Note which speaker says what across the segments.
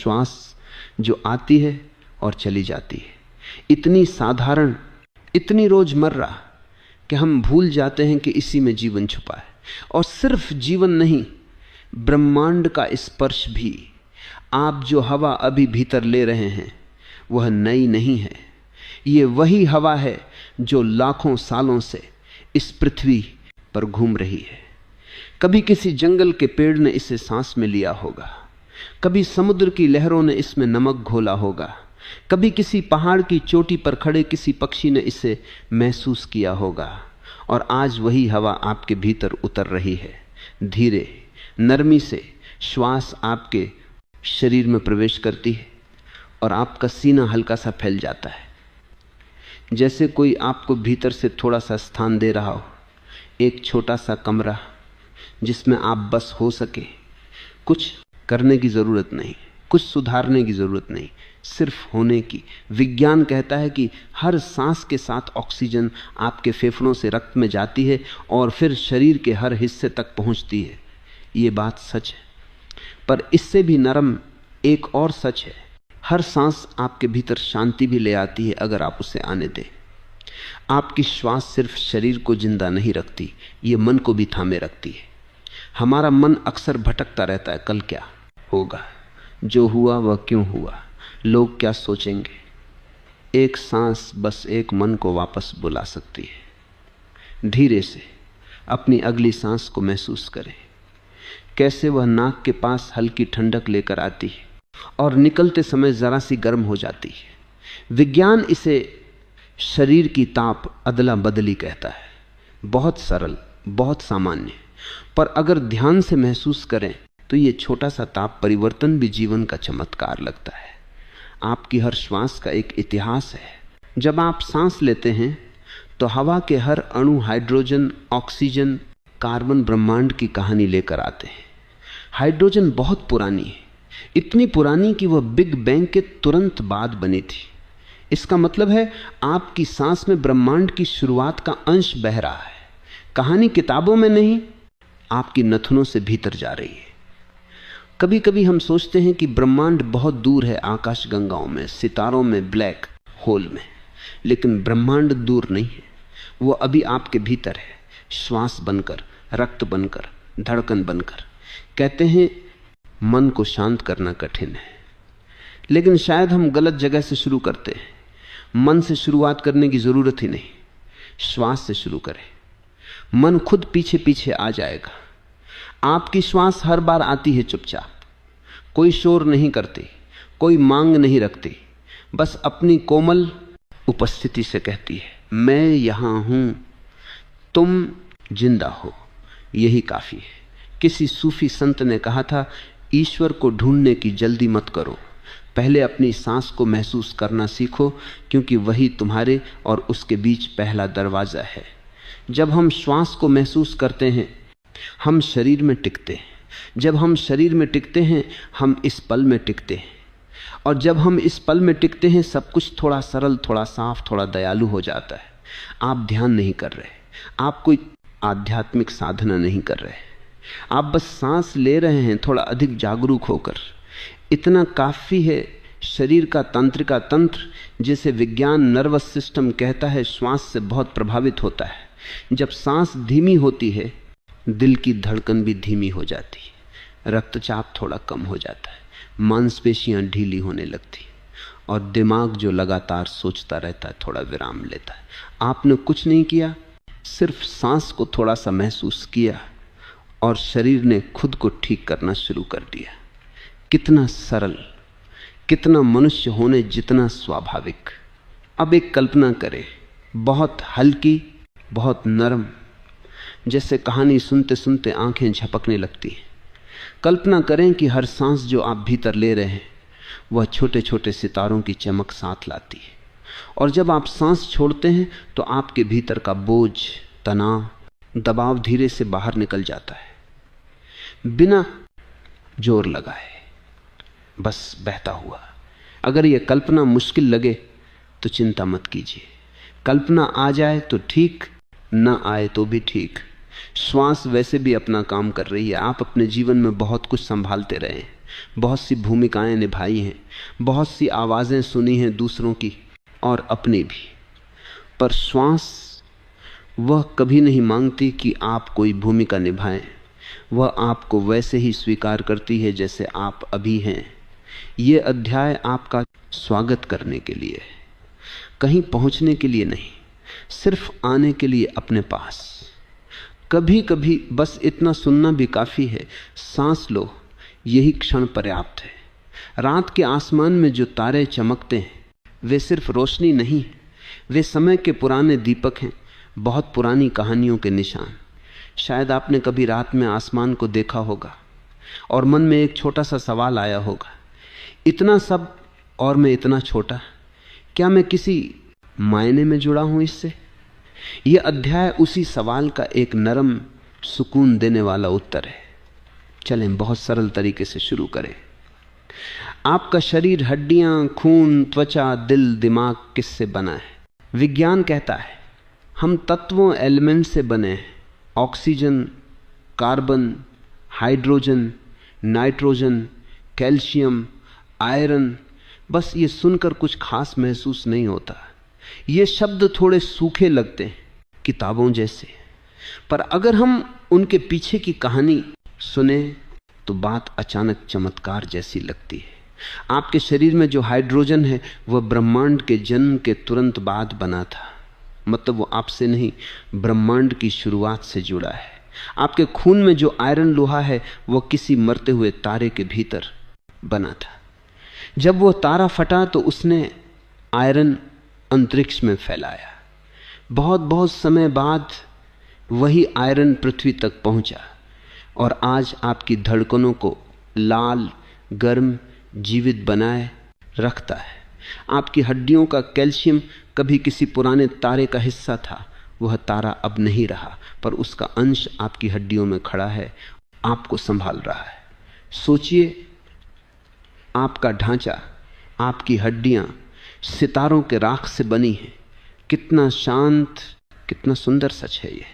Speaker 1: श्वास जो आती है और चली जाती है, इतनी साधारण, इतनी रोजमर्रा कि हम भूल जाते हैं कि इसी में जीवन छुपा है। और सिर्फ जीवन नहीं, ब्रह्मांड का स्पर्श भी। आप जो हवा अभी भीतर ले रहे हैं वह नई नहीं है। ये वही हवा है जो लाखों सालों से इस पृथ्वी पर घूम रही है। कभी किसी जंगल के पेड़ ने इसे सांस में लिया होगा, कभी समुद्र की लहरों ने इसमें नमक घोला होगा, कभी किसी पहाड़ की चोटी पर खड़े किसी पक्षी ने इसे महसूस किया होगा। और आज वही हवा आपके भीतर उतर रही है। धीरे नरमी से श्वास आपके शरीर में प्रवेश करती है और आपका सीना हल्का सा फैल जाता है, जैसे कोई आपको भीतर से थोड़ा सा स्थान दे रहा हो। एक छोटा सा कमरा जिसमें आप बस हो सके। कुछ करने की ज़रूरत नहीं, कुछ सुधारने की ज़रूरत नहीं, सिर्फ होने की। विज्ञान कहता है कि हर सांस के साथ ऑक्सीजन आपके फेफड़ों से रक्त में जाती है और फिर शरीर के हर हिस्से तक पहुंचती है। ये बात सच है, पर इससे भी नरम एक और सच है। हर सांस आपके भीतर शांति भी ले आती है अगर आप उसे आने दें। आपकी श्वास सिर्फ शरीर को जिंदा नहीं रखती, ये मन को भी थामे रखती है। हमारा मन अक्सर भटकता रहता है, कल क्या होगा, जो हुआ वह क्यों हुआ, लोग क्या सोचेंगे। एक सांस बस एक मन को वापस बुला सकती है। धीरे से अपनी अगली सांस को महसूस करें, कैसे वह नाक के पास हल्की ठंडक लेकर आती है और निकलते समय जरा सी गर्म हो जाती है। विज्ञान इसे शरीर की ताप अदला बदली कहता है। बहुत सरल, बहुत सामान्य, पर अगर ध्यान से महसूस करें तो ये छोटा सा ताप परिवर्तन भी जीवन का चमत्कार लगता है। आपकी हर श्वास का एक इतिहास है। जब आप सांस लेते हैं तो हवा के हर अणु हाइड्रोजन, ऑक्सीजन, कार्बन ब्रह्मांड की कहानी लेकर आते हैं। हाइड्रोजन बहुत पुरानी है, इतनी पुरानी कि वह बिग बैंग के तुरंत बाद बनी थी। इसका मतलब है आपकी सांस में ब्रह्मांड की शुरुआत का अंश बह रहा है। कहानी किताबों में नहीं, आपकी नथनों से भीतर जा रही है। कभी कभी हम सोचते हैं कि ब्रह्मांड बहुत दूर है, आकाश गंगाओं में, सितारों में, ब्लैक होल में, लेकिन ब्रह्मांड दूर नहीं है। वो अभी आपके भीतर है, श्वास बनकर, रक्त बनकर, धड़कन बनकर। कहते हैं मन को शांत करना कठिन है, लेकिन शायद हम गलत जगह से शुरू करते हैं। मन से शुरुआत करने की जरूरत ही नहीं, श्वास से शुरू करें। मन खुद पीछे पीछे आ जाएगा। आपकी श्वास हर बार आती है चुपचाप, कोई शोर नहीं करती, कोई मांग नहीं रखती, बस अपनी कोमल उपस्थिति से कहती है, मैं यहां हूं, तुम जिंदा हो। यही काफी है। किसी सूफी संत ने कहा था, ईश्वर को ढूंढने की जल्दी मत करो, पहले अपनी सांस को महसूस करना सीखो, क्योंकि वही तुम्हारे और उसके बीच पहला दरवाजा है। जब हम श्वास को महसूस करते हैं हम शरीर में टिकते हैं। जब हम शरीर में टिकते हैं हम इस पल में टिकते हैं। और जब हम इस पल में टिकते हैं सब कुछ थोड़ा सरल, थोड़ा साफ, थोड़ा दयालु हो जाता है। आप ध्यान नहीं कर रहे, आप कोई आध्यात्मिक साधना नहीं कर रहे, आप बस सांस ले रहे हैं थोड़ा अधिक जागरूक होकर। इतना काफ़ी है। शरीर का तंत्रिका तंत्र, जिसे विज्ञान नर्वस सिस्टम कहता है, श्वास से बहुत प्रभावित होता है। जब सांस धीमी होती है दिल की धड़कन भी धीमी हो जाती है, रक्तचाप थोड़ा कम हो जाता है, मांसपेशियां ढीली होने लगती और दिमाग जो लगातार सोचता रहता है थोड़ा विराम लेता है। आपने कुछ नहीं किया, सिर्फ सांस को थोड़ा सा महसूस किया और शरीर ने खुद को ठीक करना शुरू कर दिया। कितना सरल, कितना मनुष्य होने जितना स्वाभाविक। अब एक कल्पना करें, बहुत हल्की, बहुत नरम, जैसे कहानी सुनते सुनते आंखें झपकने लगती हैं। कल्पना करें कि हर सांस जो आप भीतर ले रहे हैं वह छोटे छोटे सितारों की चमक साथ लाती है, और जब आप सांस छोड़ते हैं तो आपके भीतर का बोझ, तनाव, दबाव धीरे से बाहर निकल जाता है, बिना जोर लगाए, बस बहता हुआ। अगर यह कल्पना मुश्किल लगे तो चिंता मत कीजिए। कल्पना आ जाए तो ठीक, न आए तो भी ठीक। श्वास वैसे भी अपना काम कर रही है। आप अपने जीवन में बहुत कुछ संभालते रहे हैं, बहुत सी भूमिकाएं निभाई हैं, बहुत सी आवाज़ें सुनी हैं दूसरों की और अपनी भी, पर श्वास वह कभी नहीं मांगती कि आप कोई भूमिका निभाएं। वह आपको वैसे ही स्वीकार करती है जैसे आप अभी हैं। ये अध्याय आपका स्वागत करने के लिए है, कहीं पहुंचने के लिए नहीं, सिर्फ आने के लिए अपने पास। कभी कभी बस इतना सुनना भी काफ़ी है, सांस लो, यही क्षण पर्याप्त है। रात के आसमान में जो तारे चमकते हैं वे सिर्फ रोशनी नहीं है, वे समय के पुराने दीपक हैं, बहुत पुरानी कहानियों के निशान। शायद आपने कभी रात में आसमान को देखा होगा और मन में एक छोटा सा सवाल आया होगा, इतना सब और मैं इतना छोटा, क्या मैं किसी मायने में जुड़ा हूं इससे? यह अध्याय उसी सवाल का एक नरम सुकून देने वाला उत्तर है। चलें बहुत सरल तरीके से शुरू करें। आपका शरीर, हड्डियां, खून, त्वचा, दिल, दिमाग किससे बना है? विज्ञान कहता है हम तत्वों, एलिमेंट से बने हैं। Oxygen, carbon, hydrogen, nitrogen, calcium, iron. बस ये सुनकर कुछ खास महसूस नहीं होता। ये शब्द थोड़े सूखे लगते हैं, किताबों जैसे, पर अगर हम उनके पीछे की कहानी सुने तो बात अचानक चमत्कार जैसी लगती है। आपके शरीर में जो हाइड्रोजन है वह ब्रह्मांड के जन्म के तुरंत बाद बना था, मतलब वो आपसे नहीं, ब्रह्मांड की शुरुआत से जुड़ा है। आपके खून में जो आयरन लोहा है वह किसी मरते हुए तारे के भीतर बना था। जब वो तारा फटा तो उसने आयरन अंतरिक्ष में फैलाया। बहुत बहुत समय बाद वही आयरन पृथ्वी तक पहुंचा और आज आपकी धड़कनों को लाल, गर्म, जीवित बनाए रखता है। आपकी हड्डियों का कैल्शियम कभी किसी पुराने तारे का हिस्सा था, वह तारा अब नहीं रहा, पर उसका अंश आपकी हड्डियों में खड़ा है, आपको संभाल रहा है। सोचिए, आपका ढांचा, आपकी हड्डियां सितारों के राख से बनी हैं। कितना शांत, कितना सुंदर सच है ये।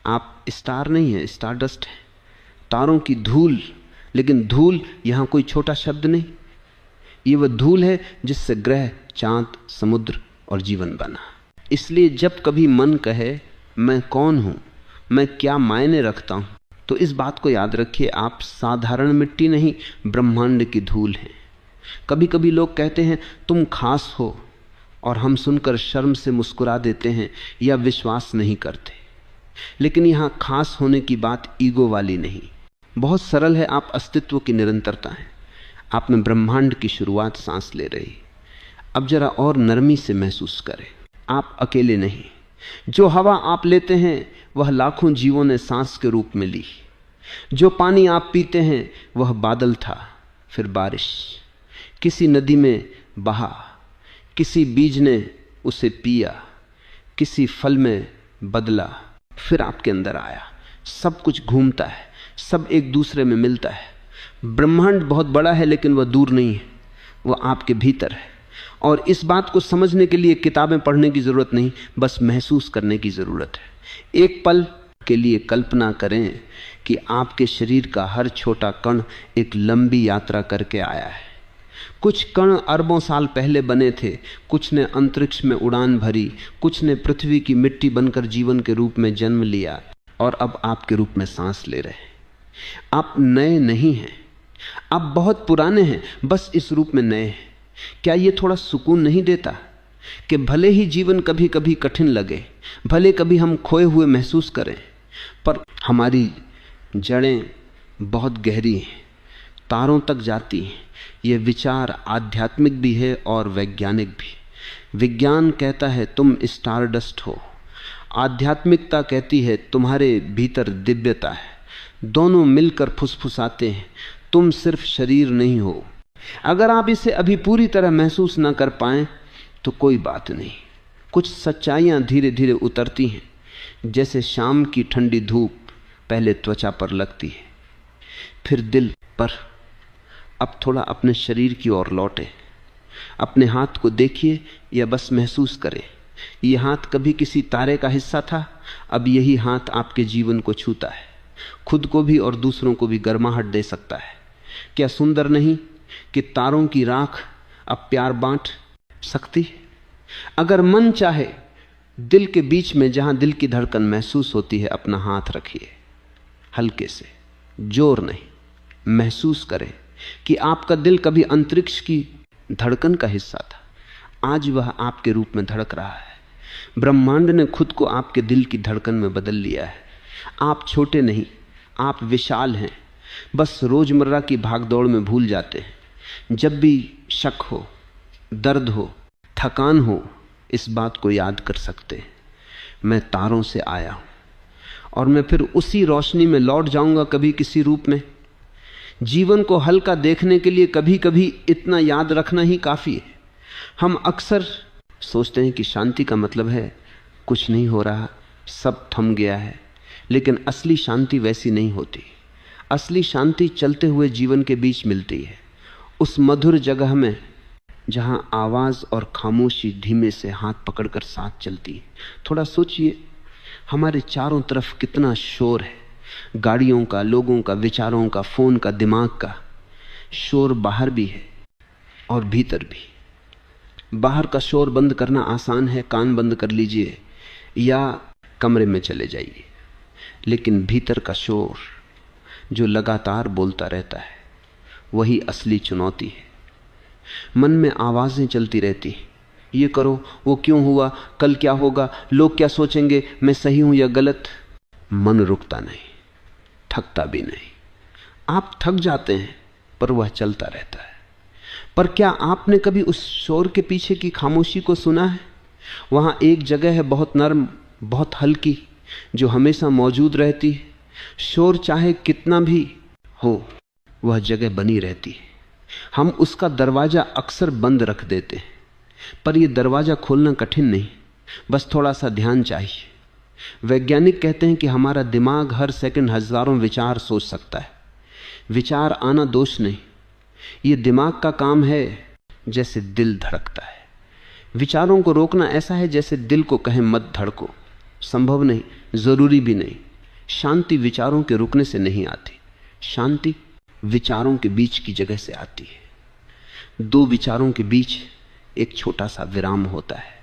Speaker 1: आप स्टार नहीं है, स्टारडस्ट है, तारों की धूल। लेकिन धूल यहां कोई छोटा शब्द नहीं, ये वह धूल है जिससे ग्रह, चांद, समुद्र और जीवन बना। इसलिए जब कभी मन कहे मैं कौन हूं, मैं क्या मायने रखता हूं, तो इस बात को याद रखिए, आप साधारण मिट्टी नहीं, ब्रह्मांड की धूल हैं। कभी कभी लोग कहते हैं तुम खास हो, और हम सुनकर शर्म से मुस्कुरा देते हैं या विश्वास नहीं करते। लेकिन यहां खास होने की बात ईगो वाली नहीं, बहुत सरल है। आप अस्तित्व की निरंतरता हैं। आप में ब्रह्मांड की शुरुआत सांस ले रही। अब जरा और नरमी से महसूस करें, आप अकेले नहीं। जो हवा आप लेते हैं वह लाखों जीवों ने सांस के रूप में ली। जो पानी आप पीते हैं वह बादल था, फिर बारिश, किसी नदी में बहा, किसी बीज ने उसे पिया, किसी फल में बदला, फिर आपके अंदर आया। सब कुछ घूमता है, सब एक दूसरे में मिलता है। ब्रह्मांड बहुत बड़ा है लेकिन वह दूर नहीं है, वह आपके भीतर है। और इस बात को समझने के लिए किताबें पढ़ने की जरूरत नहीं, बस महसूस करने की जरूरत है। एक पल के लिए कल्पना करें कि आपके शरीर का हर छोटा कण एक लंबी यात्रा करके आया है। कुछ कण अरबों साल पहले बने थे, कुछ ने अंतरिक्ष में उड़ान भरी, कुछ ने पृथ्वी की मिट्टी बनकर जीवन के रूप में जन्म लिया और अब आपके रूप में सांस ले रहे हैं। आप नए नहीं हैं, आप बहुत पुराने हैं, बस इस रूप में नए हैं। क्या ये थोड़ा सुकून नहीं देता कि भले ही जीवन कभी कभी कठिन लगे, भले कभी हम खोए हुए महसूस करें, पर हमारी जड़ें बहुत गहरी हैं, तारों तक जाती हैं। यह विचार आध्यात्मिक भी है और वैज्ञानिक भी। विज्ञान कहता है तुम स्टारडस्ट हो, आध्यात्मिकता कहती है तुम्हारे भीतर दिव्यता है। दोनों मिलकर फुसफुसाते हैं, तुम सिर्फ शरीर नहीं हो। अगर आप इसे अभी पूरी तरह महसूस ना कर पाएं तो कोई बात नहीं, कुछ सच्चाइयां धीरे धीरे उतरती हैं, जैसे शाम की ठंडी धूप पहले त्वचा पर लगती है, फिर दिल पर। अब थोड़ा अपने शरीर की ओर लौटे, अपने हाथ को देखिए या बस महसूस करें। यह हाथ कभी किसी तारे का हिस्सा था, अब यही हाथ आपके जीवन को छूता है, खुद को भी और दूसरों को भी गर्माहट दे सकता है। क्या सुंदर नहीं कि तारों की राख अब प्यार बांट सकती है? अगर मन चाहे, दिल के बीच में जहां दिल की धड़कन महसूस होती है, अपना हाथ रखिए, हल्के से, जोर नहीं, महसूस करें कि आपका दिल कभी अंतरिक्ष की धड़कन का हिस्सा था, आज वह आपके रूप में धड़क रहा है। ब्रह्मांड ने खुद को आपके दिल की धड़कन में बदल लिया है। आप छोटे नहीं, आप विशाल हैं, बस रोजमर्रा की भागदौड़ में भूल जाते हैं। जब भी शक हो, दर्द हो, थकान हो, इस बात को याद कर सकते हैं, मैं तारों से आया हूं और मैं फिर उसी रोशनी में लौट जाऊंगा कभी किसी रूप में। जीवन को हल्का देखने के लिए कभी कभी इतना याद रखना ही काफी है। हम अक्सर सोचते हैं कि शांति का मतलब है कुछ नहीं हो रहा, सब थम गया है, लेकिन असली शांति वैसी नहीं होती। असली शांति चलते हुए जीवन के बीच मिलती है, उस मधुर जगह में जहां आवाज और खामोशी धीमे से हाथ पकड़कर साथ चलती है। थोड़ा सोचिए, हमारे चारों तरफ कितना शोर है, गाड़ियों का, लोगों का, विचारों का, फोन का, दिमाग का। शोर बाहर भी है और भीतर भी। बाहर का शोर बंद करना आसान है, कान बंद कर लीजिए या कमरे में चले जाइए, लेकिन भीतर का शोर जो लगातार बोलता रहता है, वही असली चुनौती है। मन में आवाजें चलती रहती, ये करो, वो क्यों हुआ, कल क्या होगा, लोग क्या सोचेंगे, मैं सही हूं या गलत। मन रुकता नहीं, थकता भी नहीं। आप थक जाते हैं पर वह चलता रहता है। पर क्या आपने कभी उस शोर के पीछे की खामोशी को सुना है? वहां एक जगह है बहुत नर्म, बहुत हल्की, जो हमेशा मौजूद रहती है। शोर चाहे कितना भी हो, वह जगह बनी रहती है। हम उसका दरवाजा अक्सर बंद रख देते हैं, पर यह दरवाजा खोलना कठिन नहीं, बस थोड़ा सा ध्यान चाहिए। वैज्ञानिक कहते हैं कि हमारा दिमाग हर सेकंड हजारों विचार सोच सकता है। विचार आना दोष नहीं, यह दिमाग का काम है, जैसे दिल धड़कता है। विचारों को रोकना ऐसा है जैसे दिल को कहें मत धड़को। संभव नहीं, जरूरी भी नहीं। शांति विचारों के रुकने से नहीं आती, शांति विचारों के बीच की जगह से आती है। दो विचारों के बीच एक छोटा सा विराम होता है,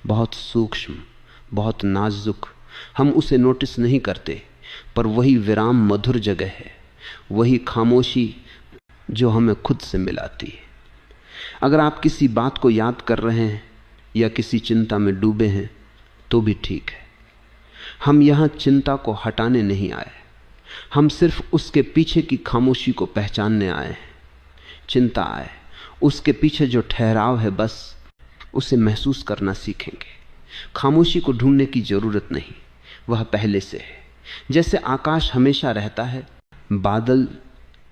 Speaker 1: बहुत सूक्ष्म, बहुत नाजुक। हम उसे नोटिस नहीं करते, पर वही विराम मधुर जगह है, वही खामोशी जो हमें खुद से मिलाती है। अगर आप किसी बात को याद कर रहे हैं या किसी चिंता में डूबे हैं तो भी ठीक है। हम यहां चिंता को हटाने नहीं आए, हम सिर्फ उसके पीछे की खामोशी को पहचानने आए हैं। चिंता आए, उसके पीछे जो ठहराव है, बस उसे महसूस करना सीखेंगे। खामोशी को ढूंढने की जरूरत नहीं, वह पहले से है। जैसे आकाश हमेशा रहता है, बादल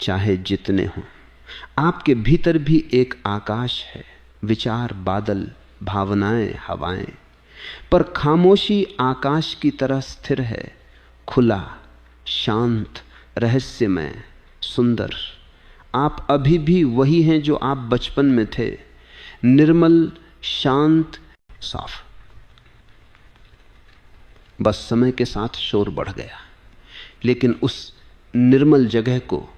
Speaker 1: चाहे जितने हों, आपके भीतर भी एक आकाश है। विचार बादल, भावनाएं हवाएं, पर खामोशी आकाश की तरह स्थिर है, खुला, शांत, रहस्यमय, सुंदर। आप अभी भी वही हैं जो आप बचपन में थे, निर्मल, शांत, साफ। बस समय के साथ शोर बढ़ गया, लेकिन उस निर्मल जगह को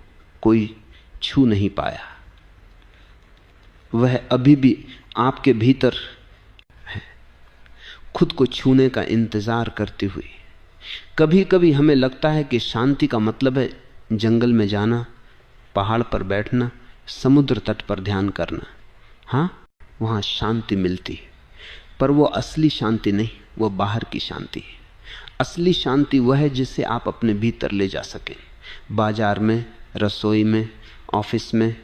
Speaker 1: कोई छू नहीं पाया। वह अभी भी आपके भीतर है, खुद को छूने का इंतजार करती हुई। कभी कभी हमें लगता है कि शांति का मतलब है जंगल में जाना, पहाड़ पर बैठना, समुद्र तट पर ध्यान करना। हाँ, वहाँ शांति मिलती है, पर वो असली शांति नहीं, वो बाहर की शांति है। असली शांति वह है जिसे आप अपने भीतर ले जा सकें, बाजार में, रसोई में, ऑफिस में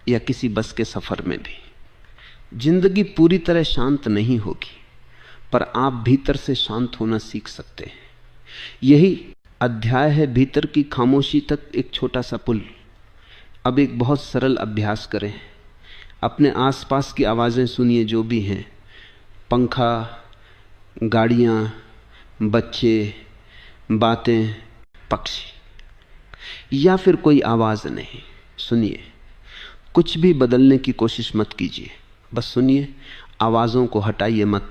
Speaker 1: या किसी बस के सफर में भी। जिंदगी पूरी तरह शांत नहीं होगी, पर आप भीतर से शांत होना सीख सकते हैं। यही अध्याय है भीतर की खामोशी तक एक छोटा सा पुल। अब एक बहुत सरल अभ्यास करें। अपने आसपास की आवाज़ें सुनिए, जो भी हैं, पंखा, गाड़ियाँ, बच्चे, बातें, पक्षी, या फिर कोई आवाज़ नहीं। सुनिए, कुछ भी बदलने की कोशिश मत कीजिए, बस सुनिए। आवाज़ों को हटाइए मत,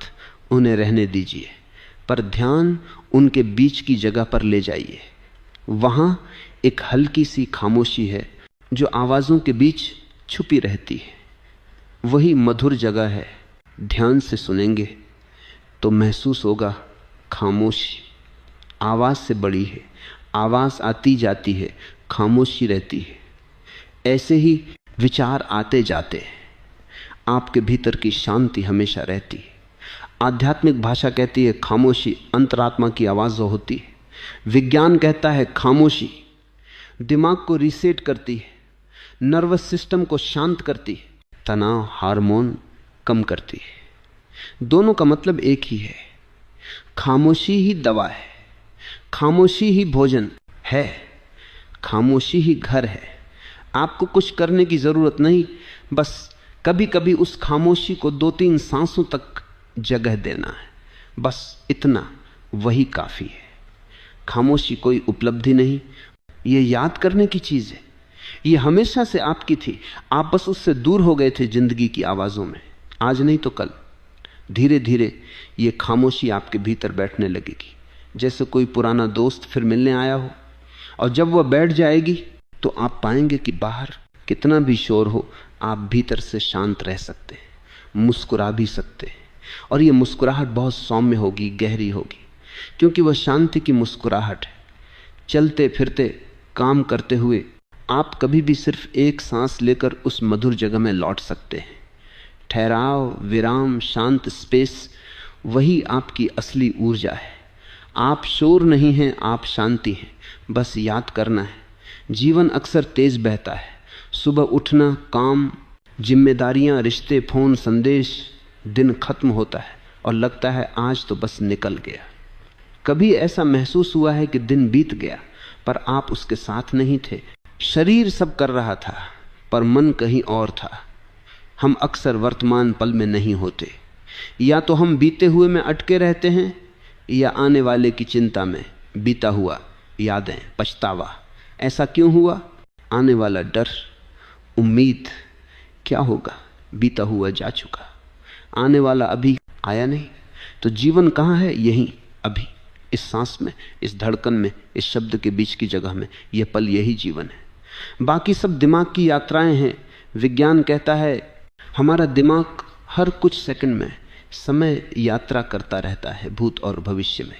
Speaker 1: उन्हें रहने दीजिए, पर ध्यान उनके बीच की जगह पर ले जाइए। वहाँ एक हल्की सी खामोशी है जो आवाज़ों के बीच छुपी रहती है, वही मधुर जगह है। ध्यान से सुनेंगे तो महसूस होगा खामोशी आवाज़ से बड़ी है। आवाज़ आती जाती है, खामोशी रहती है। ऐसे ही विचार आते जाते हैं, आपके भीतर की शांति हमेशा रहती है। आध्यात्मिक भाषा कहती है खामोशी अंतरात्मा की आवाज़ होती है। विज्ञान कहता है खामोशी दिमाग को रीसेट करती है, नर्वस सिस्टम को शांत करती है, तनाव हार्मोन कम करती है। दोनों का मतलब एक ही है। खामोशी ही दवा है, खामोशी ही भोजन है, खामोशी ही घर है। आपको कुछ करने की ज़रूरत नहीं, बस कभी कभी उस खामोशी को 2-3 सांसों तक जगह देना है, बस इतना, वही काफ़ी है। खामोशी कोई उपलब्धि नहीं, ये याद करने की चीज़ है। ये हमेशा से आपकी थी, आप बस उससे दूर हो गए थे जिंदगी की आवाज़ों में। आज नहीं तो कल धीरे धीरे ये खामोशी आपके भीतर बैठने लगेगी, जैसे कोई पुराना दोस्त फिर मिलने आया हो। और जब वह बैठ जाएगी तो आप पाएंगे कि बाहर कितना भी शोर हो, आप भीतर से शांत रह सकते हैं, मुस्कुरा भी सकते हैं। और ये मुस्कुराहट बहुत सौम्य होगी, गहरी होगी, क्योंकि वह शांति की मुस्कुराहट है। चलते फिरते काम करते हुए आप कभी भी सिर्फ एक सांस लेकर उस मधुर जगह में लौट सकते हैं। ठहराव, विराम, शांत स्पेस, वही आपकी असली ऊर्जा है। आप शोर नहीं हैं, आप शांति हैं। बस याद करना है, जीवन अक्सर तेज बहता है। सुबह उठना, काम, जिम्मेदारियां, रिश्ते, फोन, संदेश, दिन खत्म होता है और लगता है आज तो बस निकल गया। कभी ऐसा महसूस हुआ है कि दिन बीत गया पर आप उसके साथ नहीं थे। शरीर सब कर रहा था पर मन कहीं और था। हम अक्सर वर्तमान पल में नहीं होते। या तो हम बीते हुए में अटके रहते हैं या आने वाले की चिंता में, बीता हुआ, यादें, पछतावा। ऐसा क्यों हुआ? आने वाला डर, उम्मीद, क्या होगा, बीता हुआ जा चुका, आने वाला अभी आया नहीं। तो जीवन कहाँ है? यहीं, अभी, इस सांस में, इस धड़कन में, इस शब्द के बीच की जगह में। यह पल यही जीवन है। बाकी सब दिमाग की यात्राएं हैं। विज्ञान कहता है हमारा दिमाग हर कुछ सेकंड में समय यात्रा करता रहता है, भूत और भविष्य में।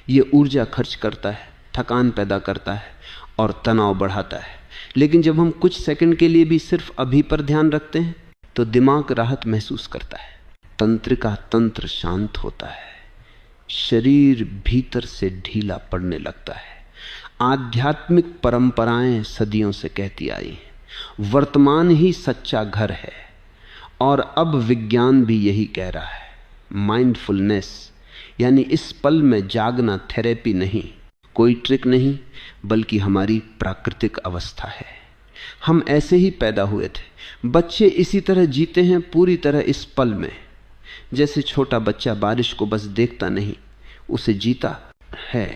Speaker 1: ये ऊर्जा खर्च करता है, थकान पैदा करता है और तनाव बढ़ाता है। लेकिन जब हम कुछ सेकंड के लिए भी सिर्फ अभी पर ध्यान रखते हैं तो दिमाग राहत महसूस करता है, तंत्रिका तंत्र शांत होता है, शरीर भीतर से ढीला पड़ने लगता है। आध्यात्मिक परंपराएं सदियों से कहती आई हैं, वर्तमान ही सच्चा घर है। और अब विज्ञान भी यही कह रहा है। माइंडफुलनेस यानी इस पल में जागना थेरेपी नहीं, कोई ट्रिक नहीं, बल्कि हमारी प्राकृतिक अवस्था है। हम ऐसे ही पैदा हुए थे। बच्चे इसी तरह जीते हैं, पूरी तरह इस पल में। जैसे छोटा बच्चा बारिश को बस देखता नहीं, उसे जीता है।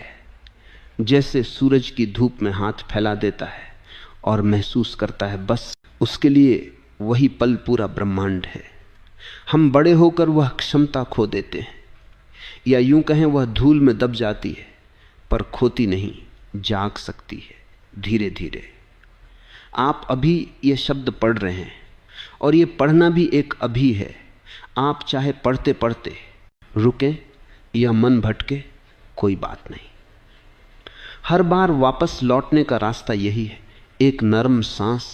Speaker 1: जैसे सूरज की धूप में हाथ फैला देता है और महसूस करता है बस उसके लिए वही पल पूरा ब्रह्मांड है। हम बड़े होकर वह क्षमता खो देते हैं, या यूं कहें वह धूल में दब जाती है, पर खोती नहीं, जाग सकती है धीरे धीरे। आप अभी ये शब्द पढ़ रहे हैं और ये पढ़ना भी एक अभी है। आप चाहे पढ़ते पढ़ते रुकें या मन भटके, कोई बात नहीं। हर बार वापस लौटने का रास्ता यही है, एक नरम सांस।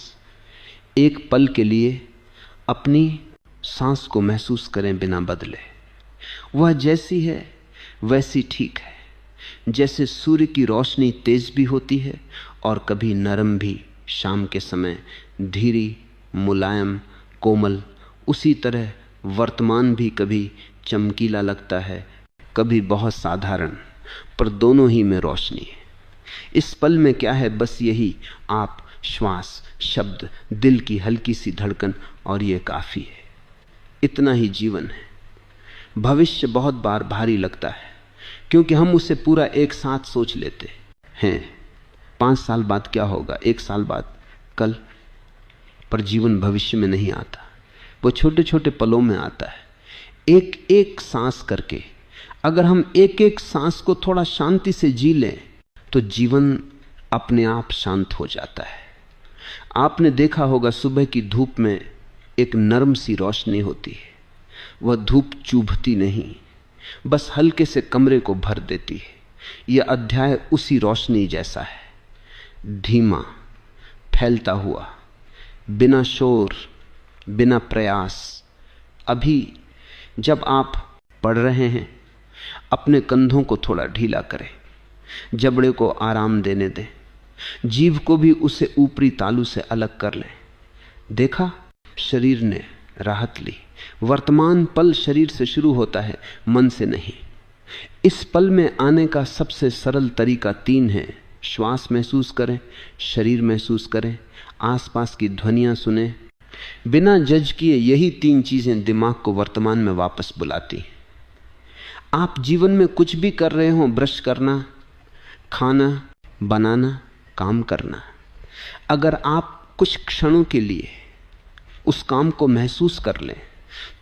Speaker 1: एक पल के लिए अपनी सांस को महसूस करें बिना बदले। वह जैसी है वैसी ठीक है। जैसे सूर्य की रोशनी तेज भी होती है और कभी नरम भी, शाम के समय धीरी, मुलायम, कोमल, उसी तरह वर्तमान भी कभी चमकीला लगता है, कभी बहुत साधारण, पर दोनों ही में रोशनी है। इस पल में क्या है? बस यही, आप, श्वास, शब्द, दिल की हल्की सी धड़कन, और ये काफी है। इतना ही जीवन है। भविष्य बहुत बार भारी लगता है क्योंकि हम उसे पूरा एक साथ सोच लेते हैं। 5 साल बाद क्या होगा, 1 साल बाद, कल, पर जीवन भविष्य में नहीं आता, वो छोटे छोटे पलों में आता है। एक एक सांस करके अगर हम एक एक सांस को थोड़ा शांति से जी लें तो जीवन अपने आप शांत हो जाता है। आपने देखा होगा सुबह की धूप में एक नरम सी रोशनी होती है। वह धूप चुभती नहीं, बस हल्के से कमरे को भर देती है। यह अध्याय उसी रोशनी जैसा है, धीमा, फैलता हुआ, बिना शोर, बिना प्रयास। अभी जब आप पढ़ रहे हैं, अपने कंधों को थोड़ा ढीला करें, जबड़े को आराम देने दें, जीभ को भी उसे ऊपरी तालू से अलग कर लें। देखा, शरीर ने राहत ली। वर्तमान पल शरीर से शुरू होता है, मन से नहीं। इस पल में आने का सबसे सरल तरीका 3 है। श्वास महसूस करें, शरीर महसूस करें, आसपास की ध्वनियां सुने, बिना जज किए। यही 3 चीजें दिमाग को वर्तमान में वापस बुलाती। आप जीवन में कुछ भी कर रहे हो, ब्रश करना, खाना बनाना, काम करना, अगर आप कुछ क्षणों के लिए उस काम को महसूस कर लें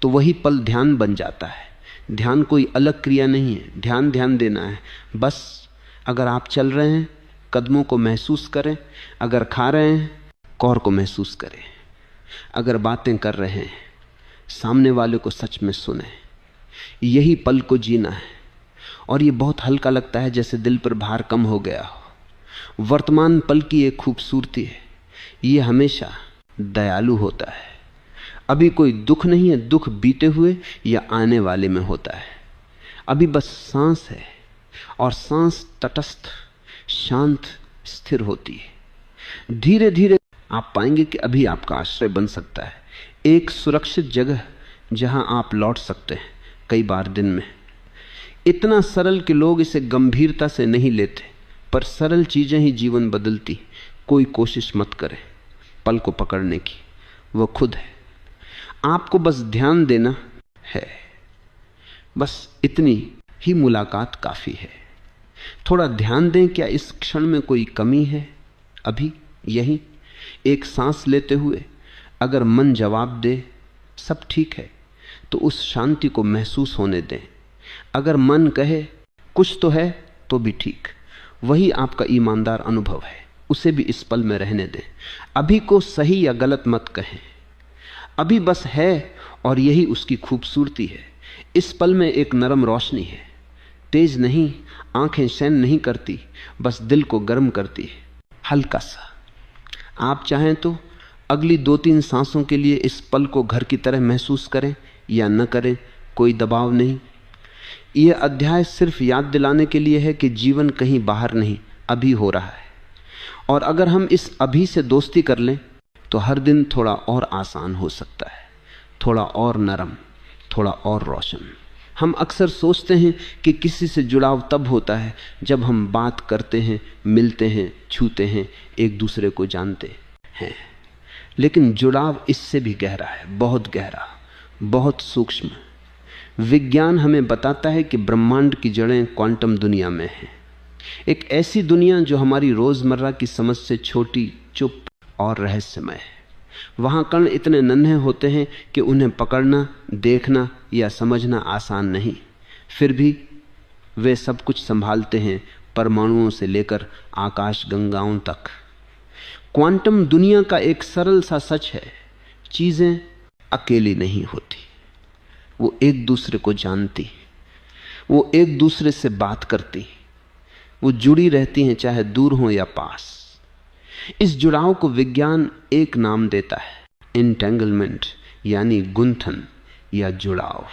Speaker 1: तो वही पल ध्यान बन जाता है। ध्यान कोई अलग क्रिया नहीं है, ध्यान देना है। बस अगर आप चल रहे हैं, कदमों को महसूस करें, अगर खा रहे हैं, कौर को महसूस करें, अगर बातें कर रहे हैं, सामने वाले को सच में सुने। यही पल को जीना है। और ये बहुत हल्का लगता है, जैसे दिल पर भार कम हो गया हो। वर्तमान पल की एक खूबसूरती है, ये हमेशा दयालु होता है। अभी कोई दुख नहीं है, दुख बीते हुए या आने वाले में होता है। अभी बस सांस है, और सांस तटस्थ, शांत, स्थिर होती है। धीरे धीरे आप पाएंगे कि अभी आपका आश्रय बन सकता है, एक सुरक्षित जगह जहां आप लौट सकते हैं कई बार दिन में। इतना सरल कि लोग इसे गंभीरता से नहीं लेते, पर सरल चीजें ही जीवन बदलती। कोई कोशिश मत करें पल को पकड़ने की, वह खुद है। आपको बस ध्यान देना है, बस इतनी ही मुलाकात काफी है। थोड़ा ध्यान दें, क्या इस क्षण में कोई कमी है? अभी यही एक सांस लेते हुए अगर मन जवाब दे सब ठीक है, तो उस शांति को महसूस होने दें। अगर मन कहे कुछ तो है, तो भी ठीक, वही आपका ईमानदार अनुभव है, उसे भी इस पल में रहने दें। अभी को सही या गलत मत कहें, अभी बस है, और यही उसकी खूबसूरती है। इस पल में एक नरम रोशनी है, तेज नहीं, आंखें सहन नहीं करती, बस दिल को गर्म करती है, हल्का सा। आप चाहें तो अगली 2-3 सांसों के लिए इस पल को घर की तरह महसूस करें या न करें, कोई दबाव नहीं। यह अध्याय सिर्फ याद दिलाने के लिए है कि जीवन कहीं बाहर नहीं, अभी हो रहा है। और अगर हम इस अभी से दोस्ती कर लें तो हर दिन थोड़ा और आसान हो सकता है, थोड़ा और नरम, थोड़ा और रोशन। हम अक्सर सोचते हैं कि किसी से जुड़ाव तब होता है जब हम बात करते हैं, मिलते हैं, छूते हैं, एक दूसरे को जानते हैं। लेकिन जुड़ाव इससे भी गहरा है, बहुत गहरा, बहुत सूक्ष्म। विज्ञान हमें बताता है कि ब्रह्मांड की जड़ें क्वांटम दुनिया में हैं, एक ऐसी दुनिया जो हमारी रोजमर्रा की समझ से छोटी, चुप और रहस्यमय है। वहां कण इतने नन्हे होते हैं कि उन्हें पकड़ना, देखना या समझना आसान नहीं, फिर भी वे सब कुछ संभालते हैं, परमाणुओं से लेकर आकाश गंगाओं तक। क्वांटम दुनिया का एक सरल सा सच है, चीजें अकेली नहीं होती, वो एक दूसरे को जानती, वो एक दूसरे से बात करती, वो जुड़ी रहती हैं, चाहे दूर हो या पास। इस जुड़ाव को विज्ञान एक नाम देता है, एंटेंगलमेंट, यानी गुंथन या जुड़ाव।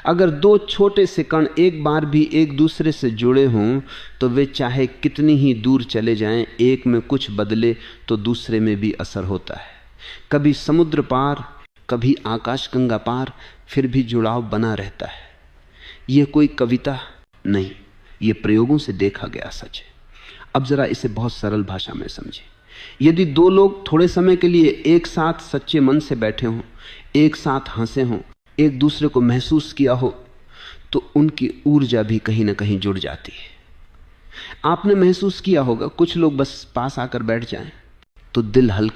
Speaker 1: अगर 2 छोटे से कण एक बार भी एक दूसरे से जुड़े हों तो वे चाहे कितनी ही दूर चले जाएं, एक में कुछ बदले तो दूसरे में भी असर होता है। कभी समुद्र पार, कभी आकाशगंगा पार, फिर भी जुड़ाव बना रहता है। यह कोई कविता नहीं, ये प्रयोगों से देखा गया सच है। अब जरा इसे बहुत सरल भाषा में समझें। यदि 2 लोग थोड़े समय के लिए एक साथ सच्चे मन से बैठे हों, एक साथ हंसे हों, एक दूसरे को महसूस किया हो, तो उनकी ऊर्जा भी कहीं ना कहीं जुड़ जाती है। आपने महसूस किया होगा, कुछ लोग बस पास आकर बैठ जाएं तो दिल हल्का